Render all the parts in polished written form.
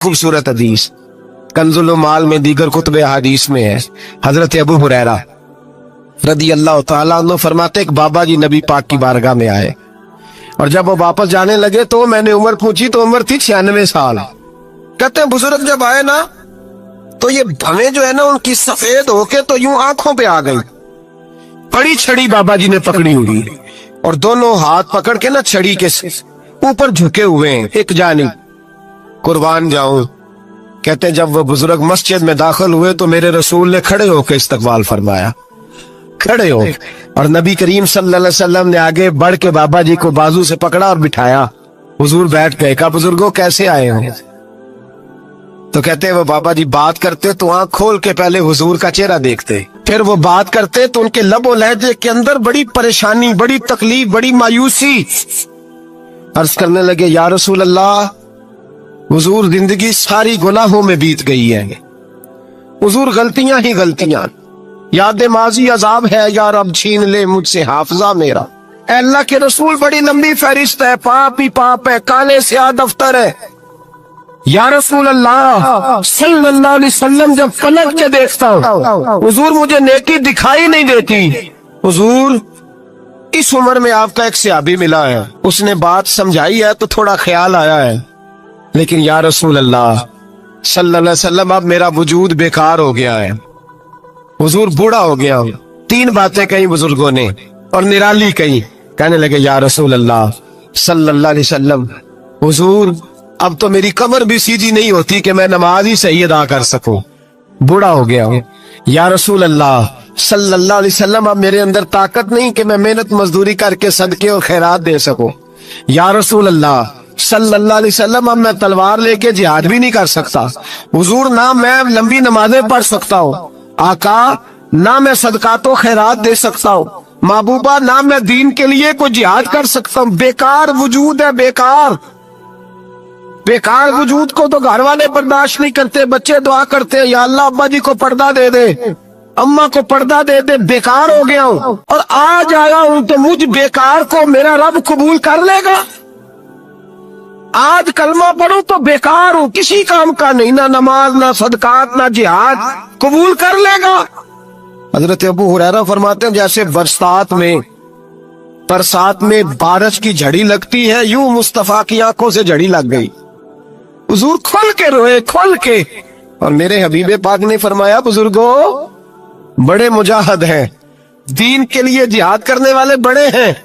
खूबसूरत हदीस कंजुल माल में दीगर कुतुब हदीस में है। हजरत अबू हुरैरा रदी अल्लाह तआला अन्हु फरमाते एक बाबा जी नबी पाक की बारगाह में आए और जब वो वापस जाने लगे तो मैंने उम्र पूछी तो उम्र थी 96 साल। कहते हैं बुजुर्ग जब आए ना तो ये भवें जो है ना उनकी सफेद होके तो यूं आंखों पे आ गई। बड़ी छड़ी बाबा जी ने पकड़ी हुई और दोनों हाथ पकड़ के ना छड़ी के ऊपर झुके हुए हैं एक जानिब। कुर्बान जाऊं, कहते हैं जब वो बुजुर्ग मस्जिद में दाखिल हुए तो मेरे रसूल ने खड़े होकर इस्तकबाल फरमाया, खड़े हो। और नबी करीम सल्लल्लाहु अलैहि वसल्लम ने आगे बढ़ के बाबा जी को बाजू से पकड़ा और बिठाया। हुजूर बैठ गए। कहा बुजुर्गों कैसे आए हो? तो कहते हैं वो बाबा जी बात करते तो आंख खोल के पहले हुजूर का चेहरा देखते, फिर वो बात करते तो उनके लबो लहजे के अंदर बड़ी परेशानी, बड़ी तकलीफ, बड़ी मायूसी। अर्ज करने लगे या रसूल अल्लाह, हुजूर जिंदगी सारी गुनाहों में बीत गई है, हुजूर गलतियां ही गलतियां, याद माजी अजाब है, यार अब छीन ले मुझसे हाफजा मेरा। अल्लाह के रसूल बड़ी लंबी फहरिस्त है, पाप ही पाप है, काले स्याह दफ्तर है। या रसूल अल्लाह सल्लल्लाहु अलैहि वसल्लम जब पलट के देखता हूँ हुजूर मुझे नेकी दिखाई नहीं देती। हुजूर इस उम्र में आपका एक सहाबी मिला है, उसने बात समझाई है तो थोड़ा ख्याल आया है, लेकिन या रसूल अल्लाह सल्लल्लाहु अलैहि वसल्लम अब मेरा वजूद बेकार हो गया है, हुजूर बूढ़ा हो गया हूँ। 3 बातें कही बुजुर्गों ने और निराली कही। कहने लगे या रसूल अल्लाह सल्लल्लाहु अलैहि वसल्लम, हुजूर अब तो मेरी कमर भी सीधी नहीं होती कि मैं नमाज ही सही अदा कर सकूं, बूढ़ा हो गया हूँ। या रसूल अल्लाह सल्लल्लाहु अलैहि वसल्लम अब मेरे अंदर ताकत नहीं कि मैं मेहनत मजदूरी करके सदके और खैरात दे सकूं। या रसूल अल्लाह सल्लल्लाहु अलैहि वसल्लम अब मैं तलवार लेके जिहाद भी नहीं कर सकता। हुजूर ना मैं लंबी नमाजें पढ़ सकता हूँ, आका ना मैं सदकातो खैरात दे सकता हूँ, महबूबा ना मैं दीन के लिए कोई जिहाद कर सकता हूँ। बेकार वजूद है, बेकार बेकार वजूद को तो घर वाले बर्दाश्त नहीं करते, बच्चे दुआ करते हैं या अल्लाह अब्बा जी को पर्दा दे दे, अम्मा को पर्दा दे दे, बेकार हो गया हूँ और आज आया हूँ तो मुझ बेकार को मेरा रब कबूल कर लेगा। आज कलमा पढ़ूं तो बेकार हूँ, किसी काम का नहीं, ना नमाज ना सदकात ना जिहाद, कबूल कर लेगा। हजरत अबू हुरैरा फरमाते हैं जैसे बरसात में बारिश की झड़ी लगती है, यूं मुस्तफा की आंखों से झड़ी लग गई। हुजूर खोल के रोए, खोल के। और मेरे हबीबे पाक ने फरमाया बुजुर्गों बड़े मुजाहिद हैं, दीन के लिए जिहाद करने वाले बड़े हैं,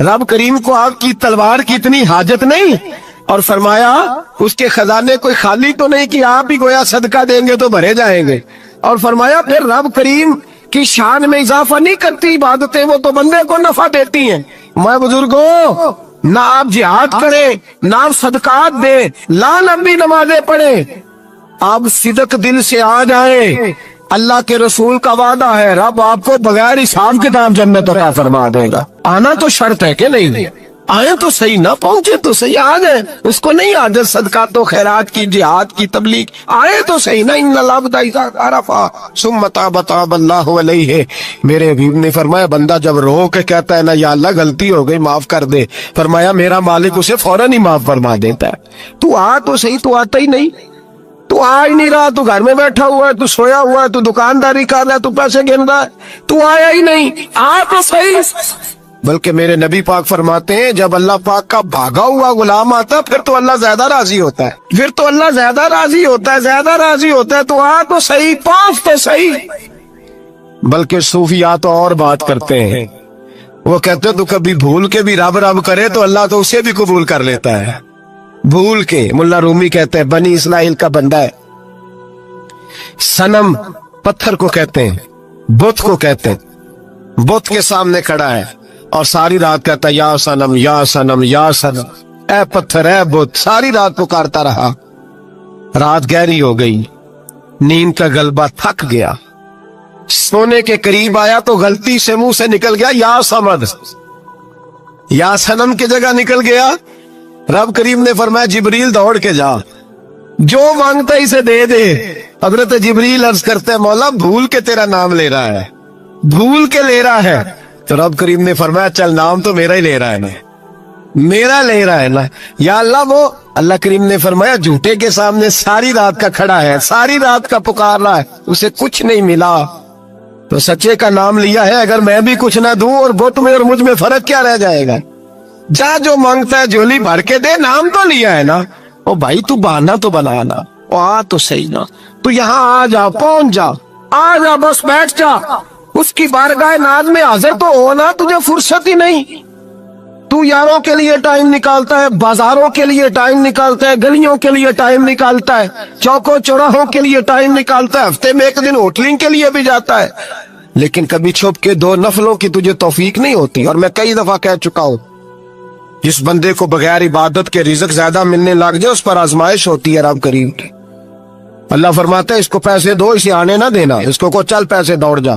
रब करीम को आपकी तलवार की इतनी हाजत नहीं। और फरमाया उसके खजाने कोई खाली तो नहीं कि आप ही गोया सदका देंगे तो भरे जाएंगे। और फरमाया फिर रब करीम की शान में इजाफा नहीं करती इबादतें, वो तो बंदे को नफा देती हैं। मैं बुजुर्गों ना आप जिहाद करें ना आप सदकात दे, ला लंबी नमाजें पढ़े, आप सिदक दिल से आ जाए, अल्लाह के रसूल का वादा है रब आपको बगैर हिसाब किताब जन्नत अता फरमा देगा। आना तो शर्त है कि नहीं, आए तो सही, ना पहुंचे तो सही, आ गए उसको नहीं आदत सदका तो खैरात की जिहाद की तबलीग, आए तो सही ना। मेरे हबीब ने फरमाया बंदा जब रो के कहता है ना या अल्लाह गलती हो गई माफ कर दे, फरमाया मेरा मालिक उसे फौरन ही माफ फरमा देता है। तू आ तो सही, तू आता ही नहीं, तू आ ही नहीं रहा, तू घर में बैठा हुआ है, तू सोया हुआ है, तू दुकानदारी कर रहा है, तू पैसे गिन रहा है, तू आया ही नहीं, आ तो सही। बल्कि मेरे नबी पाक फरमाते हैं जब अल्लाह पाक का भागा हुआ गुलाम आता फिर तो अल्लाह ज्यादा राजी होता है, फिर तो अल्लाह ज्यादा राजी होता है, ज्यादा राजी होता है। तो आ तो सही, पास तो सही। बल्कि सूफिया तो और बात करते हैं, वो कहते हैं तू कभी भूल के भी रब रब करे तो अल्लाह तो उसे भी कबूल कर लेता है, भूल के। मुल्ला रूमी कहते हैं बनी इस्राइल का बंदा है, सनम पत्थर को कहते हैं, बुत को कहते हैं, बुत के सामने खड़ा है और सारी रात कहता है या सनम या सनम या सनम, ए पत्थर ए बुत, सारी रात पुकारता रहा। रात गहरी हो गई, नींद का गलबा थक गया, सोने के करीब आया तो गलती से मुंह से निकल गया या समद, या सनम की जगह निकल गया। रब करीम ने फरमाया जिब्रील दौड़ के जा, जो मांगता इसे दे दे। हजरत जिब्रील अर्ज करते हैं मौला भूल के तेरा नाम ले रहा है, भूल के ले रहा है। तो रब करीम ने फरमाया चल नाम तो मेरा ही ले रहा है ना, میرا لے رہا ہے نا یا اللہ. وہ اللہ کریم نے فرمایا جھوٹے کے سامنے ساری رات کا کھڑا ہے, ساری رات کا پکار رہا ہے, اسے کچھ نہیں ملا تو سچے کا نام لیا ہے. اگر میں بھی کچھ نہ دوں اور بت میں اور مجھ میں فرق کیا رہ جائے گا؟ جا جو مانگتا ہے جھولی بھر کے دے, نام تو لیا ہے نا. او بھائی تو بہانا تو بنانا, او آ تو صحیح نا, تو یہاں آ جا, پہنچ جا, آ جا, بس بیٹھ جا, اس کی بارگاہ ناز میں حاضر تو ہونا. تجھے فرصت ہی نہیں. تو یاروں کے لیے ٹائم نکالتا ہے, بازاروں کے لیے ٹائم نکالتا ہے, گلیوں کے لیے ٹائم نکالتا ہے, چوکوں چوراہوں کے لیے ٹائم نکالتا ہے, ہفتے میں ایک دن ہوٹلنگ کے لیے بھی جاتا ہے, لیکن کبھی چھپ کے 2 نفلوں کی تجھے توفیق نہیں ہوتی. اور میں کئی دفعہ کہہ چکا ہوں, جس بندے کو بغیر عبادت کے رزق زیادہ ملنے لگ جائے اس پر آزمائش ہوتی ہے رب کریم کی. اللہ فرماتا ہے اس کو پیسے دو, اسے آنے نہ دینا, اس کو چل پیسے دوڑ جا.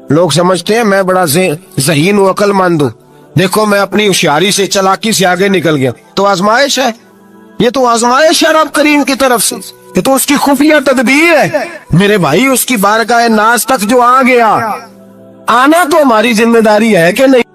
لوگ سمجھتے ہیں میں بڑا ذہین ہوں, عقل مند ہوں, دیکھو میں اپنی ہوشیاری سے, چلاکی سے آگے نکل گیا. تو آزمائش ہے, یہ تو آزمائش ہے رب کریم کی طرف سے, یہ تو اس کی خفیہ تدبیر ہے. میرے بھائی اس کی بارگاہ ناز تک جو آ گیا, آنا تو ہماری ذمہ داری ہے کہ نہیں؟